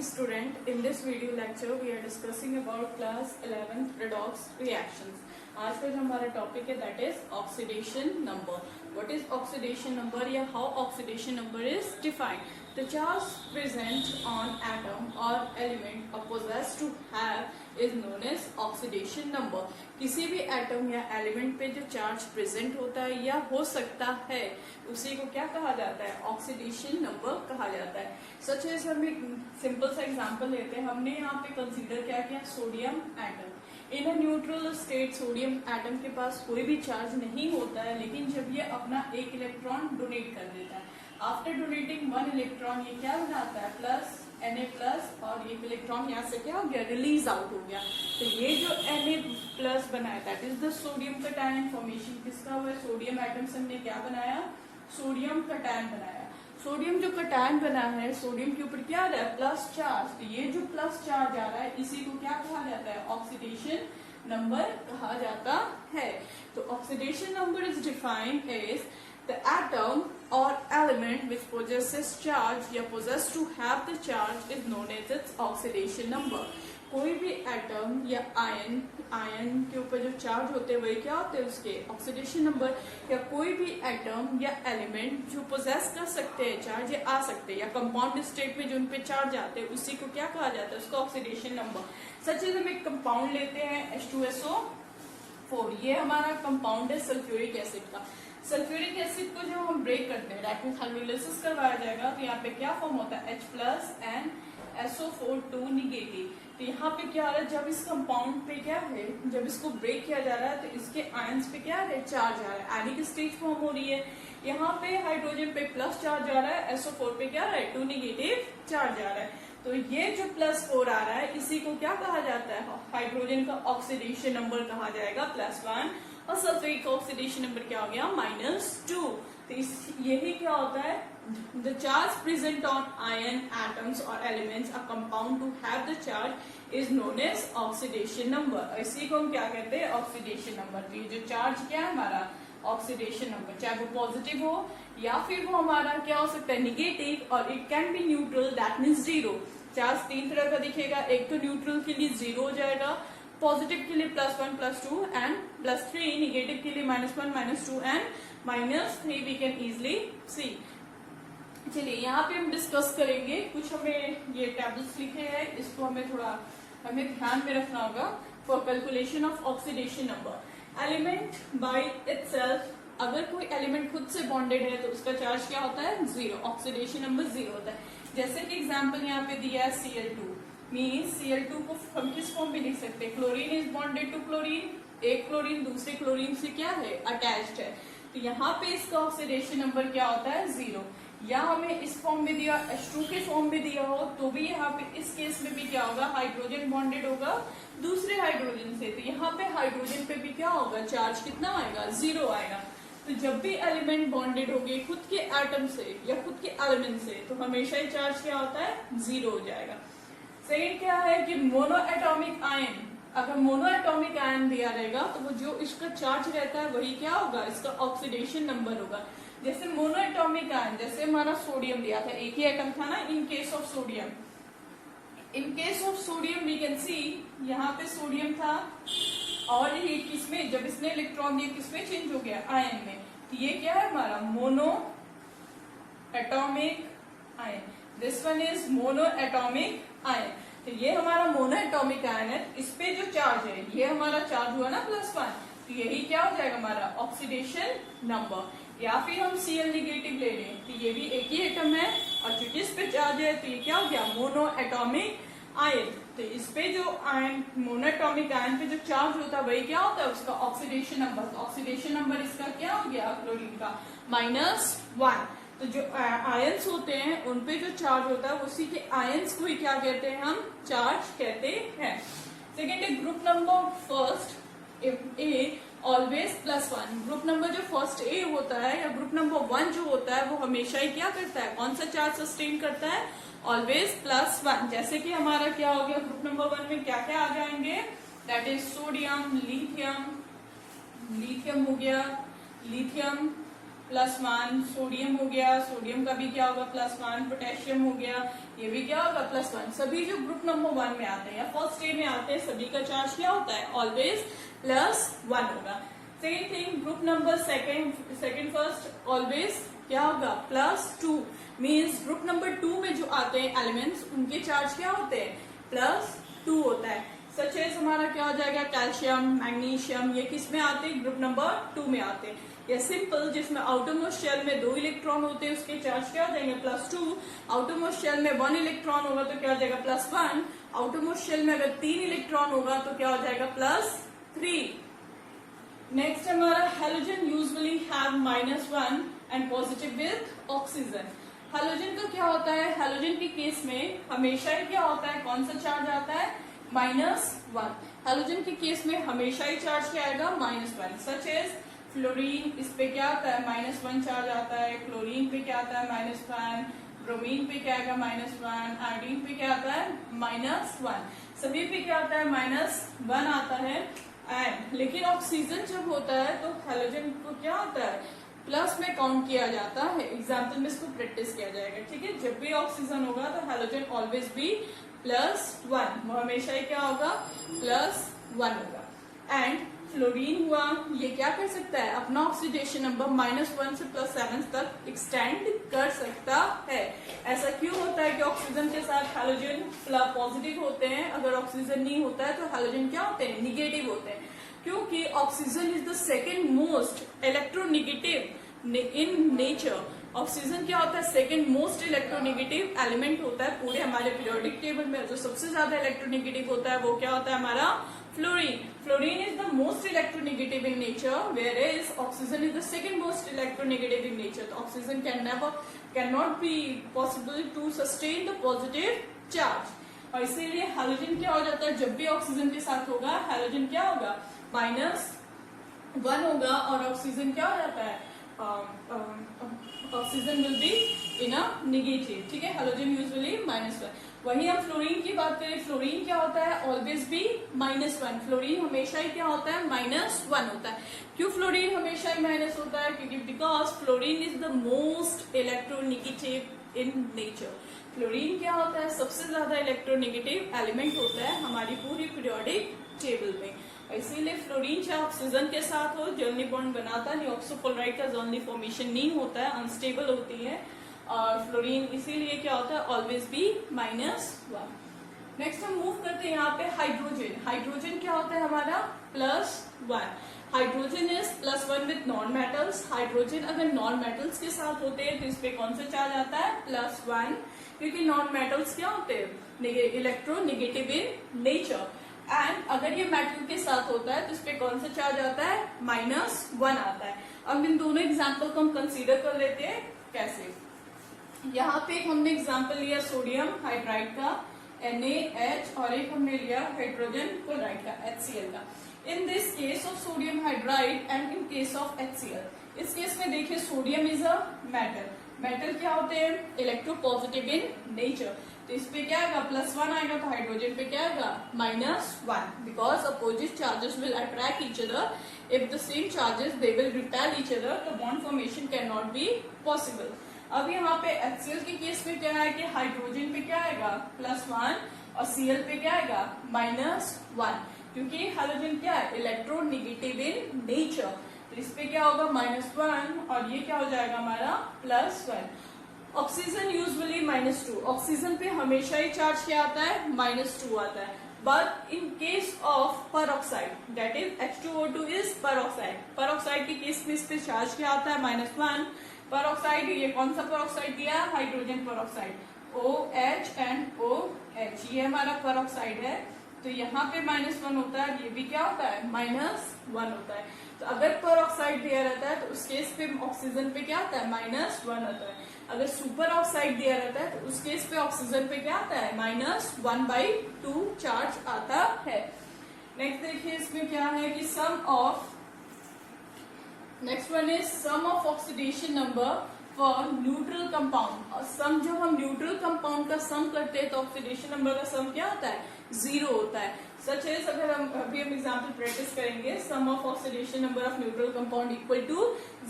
Student, in this video lecture we are discussing about class 11th redox reactions. आज का जो हमारा topic है that is oxidation number. What is oxidation number या how oxidation number is defined? The charge present on atom or element or possessed to have is known as oxidation number. किसी भी atom या element पे जो charge present होता है या हो सकता है उसी को क्या कहा जाता है? ऑक्सीडेशन नंबर कहा जाता है. सच एज हम एक सिंपल सा एग्जांपल लेते हैं. हमने यहाँ पे कंसीडर क्या किया? Sodium atom. In a neutral state sodium atom के पास कोई भी चार्ज नहीं होता है, लेकिन जब ये अपना एक इलेक्ट्रॉन डोनेट कर देता है, आफ्टर डोनेटिंग वन इलेक्ट्रॉन ये क्या बनाता है? प्लस Na प्लस, और एक इलेक्ट्रॉन यहाँ से क्या हो गया? रिलीज आउट हो गया. तो ये जो Na प्लस बनाया that is the sodium cation formation. किसका हुआ? सोडियम एटम से हमने क्या बनाया? सोडियम कटायन बनाया. सोडियम जो कटायन बना है, सोडियम के ऊपर क्या आ रहा है? Plus charge. तो ये जो प्लस चार्ज आ रहा है इसी को क्या कहा जाता है? ऑक्सीडेशन नंबर कहा जाता है. तो oxidation number is defined as the atom or element which possesses charge या possess to have the charge is known as its oxidation number. कोई भी एटम या आयन के ऊपर जो चार्ज होते हैं वही क्या होते हैं? उसके ऑक्सीडेशन नंबर. या कोई भी एटम या एलिमेंट जो पोजेस कर सकते हैं चार्ज या आ सकते हैं या कंपाउंड स्टेट में जो उन पे चार्ज आते हैं उसी को क्या कहा जाता है? उसका ऑक्सीडेशन नंबर. सच एज हम एक कंपाउंड लेते हैं H2SO4. ये हमारा कंपाउंड है सल्फ्यूरिक एसिड का. सल्फ्यूरिक एसिड को जब हम ब्रेक करते हैं, रैपिड हाइड्रोलिसिस करवाया जाएगा, तो यहाँ पे क्या फॉर्म होता है? H plus and SO4 2 negative. तो यहाँ पे क्या आ रहा है? जब इस कंपाउंड पे क्या है, जब इसको ब्रेक किया जा रहा है तो इसके आयंस पे क्या है? चार्ज आ रहा है. एनिक स्टेज फॉर्म हो रही है. यहाँ पे हाइड्रोजन पे प्लस चार्ज आ रहा है, SO4 पे क्या आ रहा है? 2 निगेटिव चार्ज आ रहा है. तो ये जो +4 आ रहा है इसी को क्या कहा जाता है? हाइड्रोजन का ऑक्सीडेशन नंबर कहा जाएगा +1. और सल्फेट का ऑक्सीडेशन नंबर क्या हो गया? -2. तो यही क्या होता है? The charge present on ion atoms और elements a compound to have the charge is known as oxidation number. इसी को हम क्या कहते हैं? Oxidation number. तो ये जो चार्ज क्या है हमारा? Oxidation number. चाहे वो पॉजिटिव हो या फिर वो हमारा क्या हो सकता है? निगेटिव. और it can be neutral, that means 0. Charge 3 तरह का दिखेगा. एक तो न्यूट्रल के लिए 0 हो जाएगा, पॉजिटिव के लिए +1 +2 एंड +3, निगेटिव के लिए -1 -2 and -3 we can easily see. चलिए यहाँ पे हम डिस्कस करेंगे. कुछ हमें ये टेबल्स लिखे हैं, इसको हमें ध्यान में रखना होगा for calculation of oxidation number. Element by itself, अगर कोई एलिमेंट खुद से बॉन्डेड है तो उसका चार्ज क्या होता है? 0. ऑक्सीडेशन नंबर 0 होता है. जैसे कि एग्जाम्पल यहाँ पे दिया है Cl2. मीन्स Cl2 को हम किस फॉर्म में लिख सकते हैं? Chlorine is bonded to chlorine. एक क्लोरीन दूसरे क्लोरीन से क्या है? अटैच्ड है. तो यहाँ पे इसका ऑक्सीडेशन नंबर क्या होता है? 0. या हमें इस फॉर्म में दिया, H2 के फॉर्म में दिया हो तो भी यहाँ पे इस केस में भी क्या होगा? हाइड्रोजन बॉन्डेड होगा दूसरे हाइड्रोजन से. तो यहाँ पे हाइड्रोजन पे भी क्या होगा? चार्ज कितना आएगा? 0 आएगा. तो जब भी एलिमेंट बॉन्डेड होंगे खुद के एटम से या खुद के एलिमेंट से तो हमेशा ही चार्ज क्या होता है? 0 हो जाएगा. सेकेंड क्या है कि मोनो एटॉमिक आयन. अगर मोनो एटॉमिक आयन दिया रहेगा तो वो जो इसका चार्ज रहता है वही क्या होगा? इसका ऑक्सीडेशन नंबर होगा. जैसे मोनो एटॉमिक आयन, जैसे हमारा सोडियम दिया था, एक ही एटम था ना. In case of sodium we can see यहाँ पे सोडियम था और ये किसमें, जब इसने इलेक्ट्रॉन दिया किसमें चेंज हो गया? आयन में. तो ये क्या है हमारा? Mono atomic ion. This one is mono atomic ion. तो ये हमारा मोनो एटॉमिक आयन है. इस पे जो चार्ज है ये हमारा चार्ज हुआ ना +1. तो यही क्या हो जाएगा हमारा? Oxidation number. या फिर हम Cl निगेटिव ले लें तो ये भी एक ही एटम है और जो जिस पे चार्ज है तो ये क्या हो गया? Mono atomic ion. तो इस पे जो आयन, मोनो एटॉमिक आयन पे जो चार्ज होता है वही क्या होता है? उसका ऑक्सीडेशन नंबर. तो ऑक्सीडेशन नंबर इसका क्या हो गया? क्लोरीन का -1. तो जो आयंस होते हैं उन पे जो चार्ज होता है उसी के आयंस को ही क्या कहते हैं? हम चार्ज कहते हैं. सेकेंड है group number first a always +1. Group number जो फर्स्ट ए होता है या ग्रुप नंबर 1 जो होता है वो हमेशा ही क्या करता है? कौन सा चार्ज सस्टेन करता है? ऑलवेज +1. जैसे कि हमारा क्या हो गया? ग्रुप नंबर 1 में क्या क्या आ जाएंगे? दैट इज सोडियम, लिथियम हो गया, लिथियम +1, सोडियम हो गया, सोडियम का भी क्या होगा +1, पोटेशियम हो गया, ये भी क्या होगा +1। सभी जो ग्रुप नंबर 1 में आते हैं या फर्स्ट स्टेज में आते हैं सभी का चार्ज क्या होता है ऑलवेज +1 होगा। Same thing group number second first always क्या होगा +2। मीन्स ग्रुप नंबर 2 में जो आते हैं एलिमेंट्स उनके चार्ज क्या होते हैं +2 होता है। सच एज हमारा क्या हो जाएगा कैल्शियम, मैग्नीशियम, ये किस में आते हैं ग्रुप नंबर 2 में आते हैं। या सिंपल जिसमें आउटरमोस्ट शेल में 2 इलेक्ट्रॉन होते हैं उसके चार्ज क्या हो जाएंगे +2। आउटरमोस्ट शेल में 1 इलेक्ट्रॉन होगा तो क्या हो जाएगा +1। आउटरमोस्ट शेल में अगर 3 इलेक्ट्रॉन होगा तो क्या हो जाएगा +3। नेक्स्ट हमारा halogen usually have -1 and positive with oxygen. Halogen का क्या होता है, हेलोजन के केस में हमेशा ही क्या होता है, कौन सा चार्ज आता है -1। हेलोजन के केस में हमेशा ही चार्ज क्या आएगा -1। सच एज फ्लोरीन, इस पे क्या आता है -1 चार्ज आता है। क्लोरीन पे क्या आता है -1, ब्रोमीन पे क्या आएगा -1, आयोडीन पे क्या आता है -1, सभी पे क्या आता है -1 आता है। एंड लेकिन ऑक्सीजन जब होता है तो हेलोजन को क्या होता है प्लस में काउंट किया जाता है। एग्जाम्पल में इसको प्रैक्टिस किया जाएगा, ठीक है। जब भी ऑक्सीजन होगा तो हेलोजन ऑलवेज भी +1, वो हमेशा ही क्या होगा +1 होगा। एंड फ्लोरीन हुआ, ये क्या कर सकता है अपना ऑक्सीडेशन नंबर -1 से +7 तक एक्सटेंड कर सकता है। ऐसा क्यों होता है कि ऑक्सीजन के साथ हेलोजन पॉजिटिव होते हैं, अगर ऑक्सीजन नहीं होता है तो हेलोजन क्या होते हैं निगेटिव होते हैं, क्योंकि oxygen is the second most electronegative in nature. Oxygen क्या होता है सेकेंड मोस्ट इलेक्ट्रोनेगेटिव एलिमेंट होता है पूरे हमारे पीरियोडिक टेबल में। जो सबसे ज्यादा इलेक्ट्रोनेगेटिव होता है वो क्या होता है हमारा fluorine. Fluorine is the most electronegative in nature, whereas oxygen is the second most electronegative in nature. So oxygen cannot be possible to sustain the positive charge. और इसीलिए हेलोजन क्या हो जाता है, जब भी ऑक्सीजन के साथ होगा हेलोजन क्या होगा -1 होगा और ऑक्सीजन क्या हो जाता है oxygen will be in a negative, ठीक है। Halogen usually -1। वही हम फ्लोरीन की बात करें, फ्लोरीन क्या होता है ऑलवेज भी -1। फ्लोरीन हमेशा ही क्या होता है -1 होता है। क्यों फ्लोरीन हमेशा ही माइनस होता है, क्योंकि because fluorine is the most electronegative in nature. Fluorine क्या होता है सबसे ज्यादा इलेक्ट्रोनेगेटिव एलिमेंट होता है हमारी पूरी पीरियोडिक टेबल में। इसीलिए फ्लोरीन चाहे ऑक्सीजन के साथ हो जर्नी बॉन्ड बनाता नहीं, ऑक्सोक्लोराइड का जर्नी फॉर्मेशन नहीं होता है, अनस्टेबल होती है। और फ्लोरीन इसीलिए क्या होता है ऑलवेज भी -1। नेक्स्ट हम मूव करते हैं यहाँ पे हाइड्रोजन। हाइड्रोजन क्या होता है हमारा +1। Hydrogen is +1 with non metals. Hydrogen अगर नॉन मेटल्स के साथ होते हैं तो इस पे कौन सा चार्ज आता है +1, क्योंकि नॉन मेटल्स क्या होते हैं इलेक्ट्रोनेगेटिव इन नेचर। एंड अगर ये मेटल के साथ होता है तो इस पे कौन सा चार्ज आता है -1 आता है। अब इन दोनों एग्जाम्पल को हम कंसीडर कर लेते हैं कैसे। यहाँ पे हमने एग्जाम्पल लिया सोडियम हाइड्राइड का NaH और एक हमने लिया हाइड्रोजन क्लोराइड का HCl का। In this case of sodium hydride and in case of HCl, इस केस में देखिए sodium is a metal. Metal क्या होते हैं इलेक्ट्रोपॉजिटिव इन नेचर, तो इस पे क्या आएगा +1 आएगा, तो हाइड्रोजन पे क्या आएगा -1, because opposite charges will attract each other. If the same charges they will repel each other, तो bond formation can not be possible. अब यहाँ पे HCl के केस में क्या है कि हाइड्रोजन पे क्या आएगा +1 और Cl पे क्या आएगा -1, क्योंकि हाइड्रोजन क्या है इलेक्ट्रोनेगेटिव इन नेचर, तो इस पे क्या होगा -1 और ये क्या हो जाएगा हमारा +1। Oxygen usually -2। ऑक्सीजन पे हमेशा ही चार्ज क्या आता है -2 आता है। But in case of peroxide that is H2O2 is peroxide. Peroxide के केस में इस पे चार्ज क्या आता है -1। परऑक्साइड ये कौन सा परऑक्साइड दिया hydrogen peroxide OH and OH, ये हमारा परऑक्साइड है, तो यहाँ पे -1 होता है, ये भी क्या होता है -1 होता है। तो अगर परऑक्साइड दिया रहता है तो उस केस पे ऑक्सीजन पे क्या आता है -1 आता है। अगर सुपर ऑक्साइड दिया रहता है तो उस केस पे ऑक्सीजन पे क्या आता है -1/2 चार्ज आता है। नेक्स्ट देखिए इसमें क्या है कि sum of next one is sum of oxidation number for neutral compound. और सम जब हम न्यूट्रल कंपाउंड का सम करते हैं तो ऑक्सीडेशन नंबर का सम क्या होता है, 0 होता है। सच एज, अगर हम अभी हम एग्जाम्पल प्रैक्टिस करेंगे, sum of oxidation number of neutral compound equal to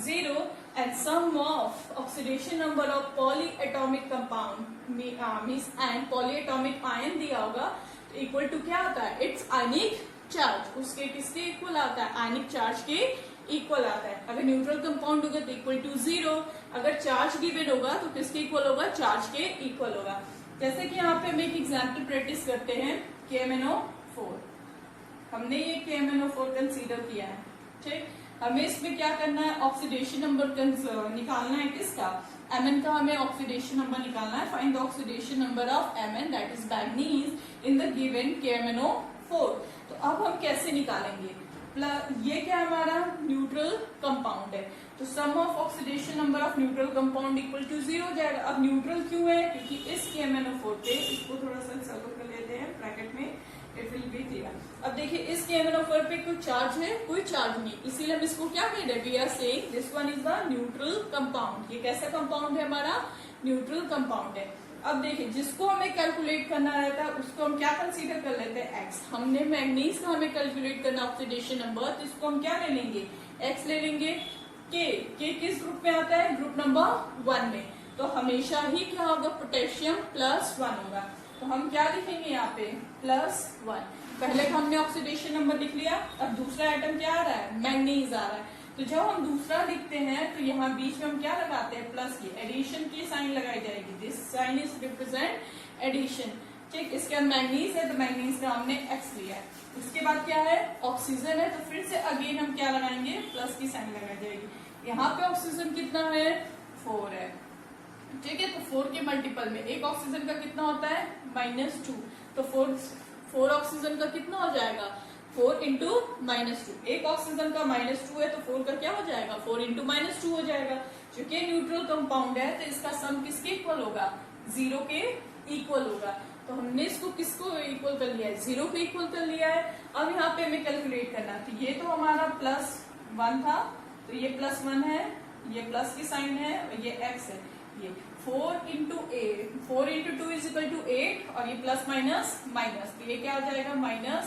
0 and sum of oxidation number of poly atomic compound means and poly atomic ion दिया होगा इक्वल टू क्या आता है, इट्स आयनिक चार्ज। उसके किसके इक्वल आता है, आयनिक चार्ज के इक्वल आता है। अगर न्यूट्रल कंपाउंड होगा तो इक्वल टू 0, अगर चार्ज गिवन होगा तो किसके इक्वल होगा, चार्ज के इक्वल होगा। जैसे कि यहाँ पे हम एक एग्जाम्पल प्रैक्टिस करते हैं, KMnO4। हमने ये KMnO4 कंसीडर किया है, ठीक। हमें इसमें क्या करना है, ऑक्सीडेशन नंबर निकालना है, किसका, Mn का हमें ऑक्सीडेशन नंबर निकालना है। Find the oxidation number of Mn that is manganese in the given KMnO4। तो अब हम कैसे निकालेंगे, ये क्या हमारा न्यूट्रल कंपाउंड है, तो sum of oxidation number of neutral compound equal to 0 हो जाएगा। अब न्यूट्रल क्यों है, क्योंकि इस KMnO4 पे, इसको थोड़ा सा सर्कल कर लेते हैं ब्रैकेट में, इट विल बी क्लियर। अब देखिए इस KMnO4 पे कोई चार्ज है, कोई चार्ज नहीं, इसीलिए हम इसको क्या कह रहे हैं, we are saying this one is the neutral compound. ये कैसा कंपाउंड है, हमारा न्यूट्रल कंपाउंड है। अब देखिए जिसको हमें कैलकुलेट करना रहता है उसको हम क्या कंसीडर कर लेते हैं, एक्स। हमने मैग्नीज का हमें कैलकुलेट करना ऑक्सीडेशन नंबर, तो इसको हम क्या ले लेंगे, एक्स ले लेंगे। के किस ग्रुप में आता है, ग्रुप नंबर 1 में, तो हमेशा ही क्या होगा, पोटेशियम +1 होगा। तो हम क्या लिखेंगे यहाँ पे, +1। पहले का हमने ऑक्सीडेशन नंबर लिख लिया, अब दूसरा आइटम क्या आ रहा है, मैग्नीज आ रहा है। तो जब हम दूसरा लिखते हैं तो यहाँ बीच में हम क्या लगाते हैं, प्लस की एडिशन की साइन लगाई जाएगी, this sign is represent addition, ठीक। इसके बाद मैग्नीज है तो मैग्नीज का हमने एक्स लिया है। उसके बाद क्या है, ऑक्सीजन है, तो फिर से अगेन हम क्या लगाएंगे, प्लस की साइन लगाई जाएगी। यहाँ पे ऑक्सीजन कितना है, 4 है, ठीक है। तो 4 के मल्टीपल में एक ऑक्सीजन का कितना होता है, -2, तो 4 ऑक्सीजन का कितना हो जाएगा, 4 इंटू -2। एक ऑक्सीजन का -2 है तो 4 का क्या हो जाएगा, 4 इंटू -2 हो जाएगा। क्योंकि न्यूट्रल कंपाउंड है तो इसका सम किसके इक्वल होगा, 0 के इक्वल होगा। तो हमने इसको किसको इक्वल कर लिया है, 0 के इक्वल कर लिया है। अब यहाँ पे हमें कैलकुलेट करना है, तो ये तो हमारा +1 था, तो ये +1 है, ये प्लस की साइन है, और ये x है। ये 4 into 8, 4 into 2 is equal to 8, और ये प्लस माइनस माइनस, तो ये क्या आ जाएगा, -8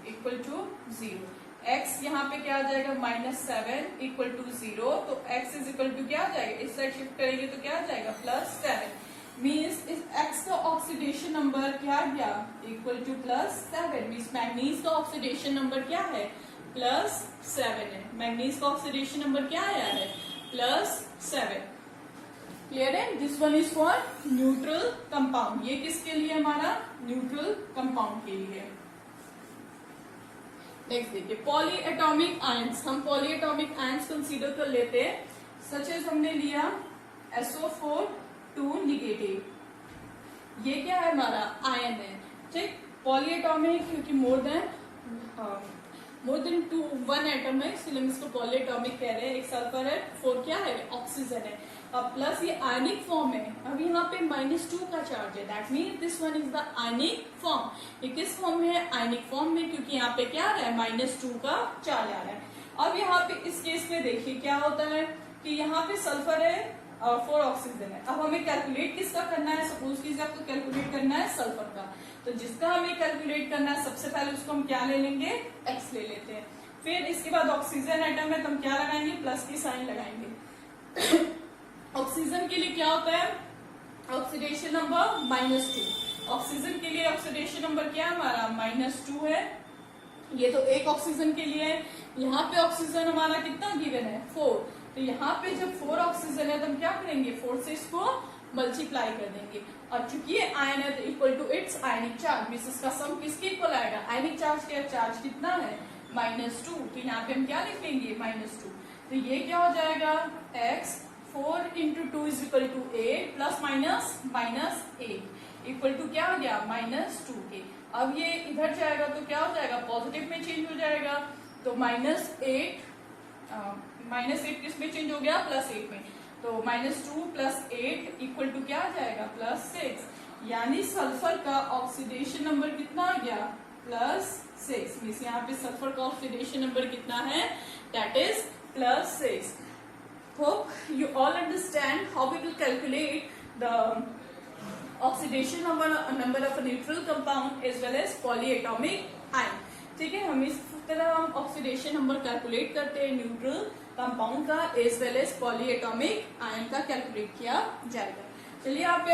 इक्वल टू 0। x यहाँ पे क्या आ जाएगा, -7 इक्वल टू 0, तो x इज इक्वल टू क्या आ जाएगा, इस साइड शिफ्ट करेंगे तो क्या आ जाएगा, +7। मीन्स इस x का ऑक्सीडेशन नंबर क्या आ गया, इक्वल टू +7। मीन्स मैग्नीज का ऑक्सीडेशन नंबर क्या है, +7 है। मैग्नीज का ऑक्सीडेशन नंबर क्या आया है, +7। क्लियर है, this one is for neutral compound. ये किसके लिए, हमारा न्यूट्रल कंपाउंड के लिए। नेक्स्ट देखिए पॉली एटॉमिक आयंस। हम पॉली एटॉमिक आयंस कंसीडर कर लेते हैं, सच एज हमने लिया SO4 2 निगेटिव। ये क्या है, हमारा आयन है, ठीक। पॉली एटॉमिक क्योंकि मोर देन 1 एटम है, इसलिए हम इसको पॉली एटॉमिक कह रहे हैं। एक सल्फर है, 4 क्या है, ऑक्सीजन है, अब प्लस ये आयनिक फॉर्म है। अब यहाँ पे -2 का चार्ज है, that mean this one is the ionic form. ये किस फॉर्म में है, आयनिक फॉर्म में, क्योंकि यहाँ पे क्या आ रहा है, -2 का चार्ज आ रहा है। अब यहाँ पे इस केस में देखिए क्या होता है कि यहाँ पे सल्फर है और 4 ऑक्सीजन है। अब हमें कैलकुलेट किसका करना है, सपोज कीजिए आपको कैलकुलेट करना है सल्फर का, तो जिसका हमें कैलकुलेट करना है सबसे पहले उसको हम क्या ले लेंगे, x ले लेते हैं। फिर इसके बाद ऑक्सीजन आइटम है तो हम क्या लगाएंगे, प्लस की साइन लगाएंगे। ऑक्सीजन के लिए क्या होता है, ऑक्सीडेशन नंबर -2। ऑक्सीजन के लिए ऑक्सीडेशन नंबर क्या है हमारा, -2 है। ये तो एक ऑक्सीजन के लिए है। यहाँ पे ऑक्सीजन हमारा कितना गिवन है, 4। तो यहाँ पे जब 4 ऑक्सीजन है तो हम क्या करेंगे, 4 से इसको मल्टीप्लाई कर देंगे, और चूंकि ये आयन है तो equal to its ionic charge. Means इसका सम किसके इक्वल आएगा, आयनिक चार्ज का चार्ज कितना है, -2। तो यहाँ पे हम क्या लिखेंगे, -2। तो ये क्या हो जाएगा, x 4 into 2 is equal to 8 plus minus -8 equal to क्या हो गया, -2 के। अब ये इधर जाएगा तो क्या हो जाएगा, पॉजिटिव में चेंज हो जाएगा। तो -8 किस में चेंज हो गया, +8 में। तो -2 + 8 इक्वल टू क्या आ जाएगा, +6। यानी सल्फर का ऑक्सीडेशन नंबर कितना आ गया, +6। मीन्स यहाँ पे सल्फर का ऑक्सीडेशन नंबर कितना है, that is +6। hope you all understand how we will calculate the oxidation number of a neutral compound as well as polyatomic ion. ठीक है, हम इस तरह हम ऑक्सीडेशन नंबर कैलकुलेट करते हैं न्यूट्रल कंपाउंड का as well as polyatomic ion का कैलकुलेट किया जाएगा. चलिए आप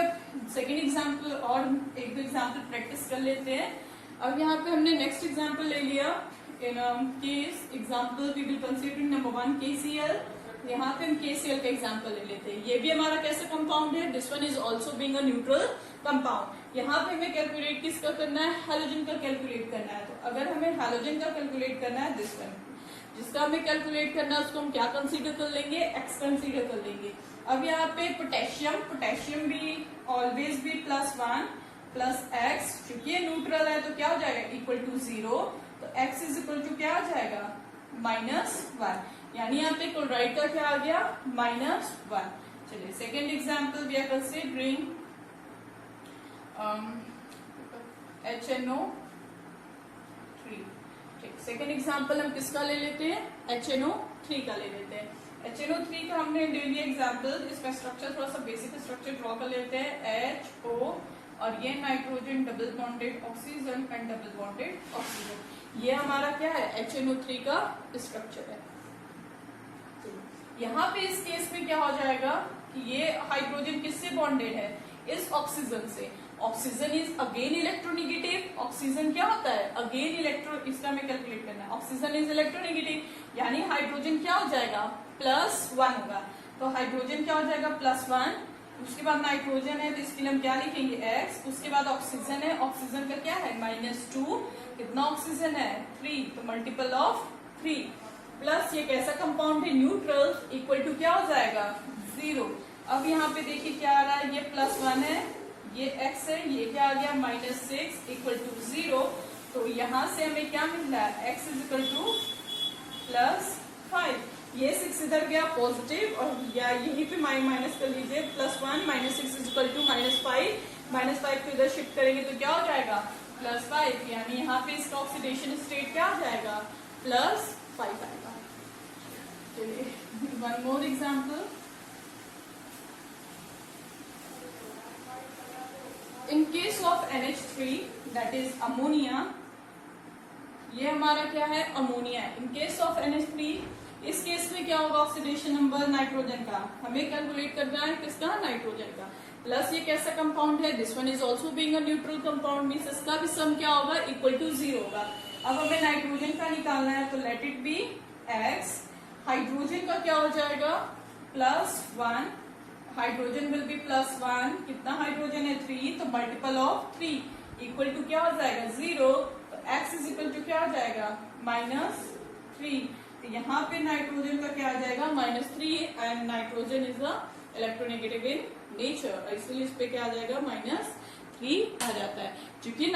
सेकेंड एग्जाम्पल और एक दो एग्जाम्पल प्रैक्टिस कर लेते हैं. अब यहाँ पे हमने नेक्स्ट एग्जाम्पल ले लिया. In case example we will consider number 1 KCl. यहाँ पे हम KCl का एग्जाम्पल ले लेते हैं. ये भी हमारा कैसा कंपाउंड है? This one is also being a neutral compound. यहाँ पे हमें कैलकुलेट किसका करना है? हैलोजन का कैलकुलेट करना है. तो अगर हमें हैलोजन का कैलकुलेट करना है, दिस वन जिसका हमें कैलकुलेट करना है उसको हम क्या कंसीडर कर लेंगे? X कंसीडर कर लेंगे. अब यहाँ पे पोटेशियम भी ऑलवेज भी +1 प्लस X, क्योंकि ये न्यूट्रल है तो क्या हो जाएगा? Equal to 0. तो X इज इक्वल टू क्या आ जाएगा? -1. यानी यहाँ पे क्लोराइड का क्या आ गया? -1. चलिए second example we are considering HNO3. ठीक, सेकेंड एग्जाम्पल हम किसका ले लेते हैं? HNO3 का ले लेते हैं. HNO3 का हमने ले लिया एग्जाम्पल. इसका स्ट्रक्चर थोड़ा सा बेसिक स्ट्रक्चर ड्रॉ कर लेते हैं. HO और ये nitrogen double bonded oxygen and double bonded oxygen. ये हमारा क्या है? HNO3 का स्ट्रक्चर है. यहाँ पे इस केस में क्या हो जाएगा कि ये हाइड्रोजन किससे बॉन्डेड है? इस ऑक्सीजन से. Oxygen is again electronegative. Oxygen क्या होता है? Again electro. इसका हमें कैलकुलेट करना है. ऑक्सीजन इज इलेक्ट्रोनेगेटिव, यानी हाइड्रोजन क्या हो जाएगा? +1 होगा. तो हाइड्रोजन क्या हो जाएगा? +1. उसके बाद नाइट्रोजन है तो इसके लिए हम क्या लिखेंगे? X. उसके बाद ऑक्सीजन है. ऑक्सीजन का क्या है? -2. कितना ऑक्सीजन है? 3. तो मल्टीपल ऑफ 3 प्लस ये कैसा कंपाउंड है? न्यूट्रल. इक्वल टू क्या हो जाएगा? 0. अब यहाँ पे देखिए क्या आ रहा है? ये +1 है, ये X है, ये क्या आ गया? -6 इक्वल टू 0. तो यहाँ से हमें क्या मिल रहा है? X is equal to +5. ये 6 इधर गया पॉजिटिव और या यहीं पे माइनस कर लीजिए. +1 -6 इज इक्वल टू -5. -5 को इधर शिफ्ट करेंगे तो क्या हो जाएगा? +5. यानी यहाँ पे इसका ऑक्सीडेशन स्टेट क्या आ जाएगा? +5 आएगा. One more example. In case of NH3 that is ammonia. ये हमारा क्या है? अमोनिया है. इन केस ऑफ NH3 इस केस में क्या होगा? ऑक्सीडेशन नंबर नाइट्रोजन का हमें कैलकुलेट करना है. किसका? नाइट्रोजन का. प्लस ये कैसा कंपाउंड है? This one is also being a neutral compound. Means इसका भी सम क्या होगा? इक्वल टू 0 होगा. अब हमें नाइट्रोजन का निकालना है तो let it be X. Hydrogen का क्या हो जाएगा? +1. Hydrogen will be +1. कितना हाइड्रोजन है? 3. तो मल्टीपल ऑफ 3 इक्वल टू क्या हो जाएगा? 0. तो X इज इक्वल टू क्या हो जाएगा? -3. तो यहाँ पे नाइट्रोजन का क्या आ जाएगा? -3. And nitrogen is a electronegative in nature, इसलिए इस पे क्या आ जाएगा? -3 आ जाता है. क्योंकि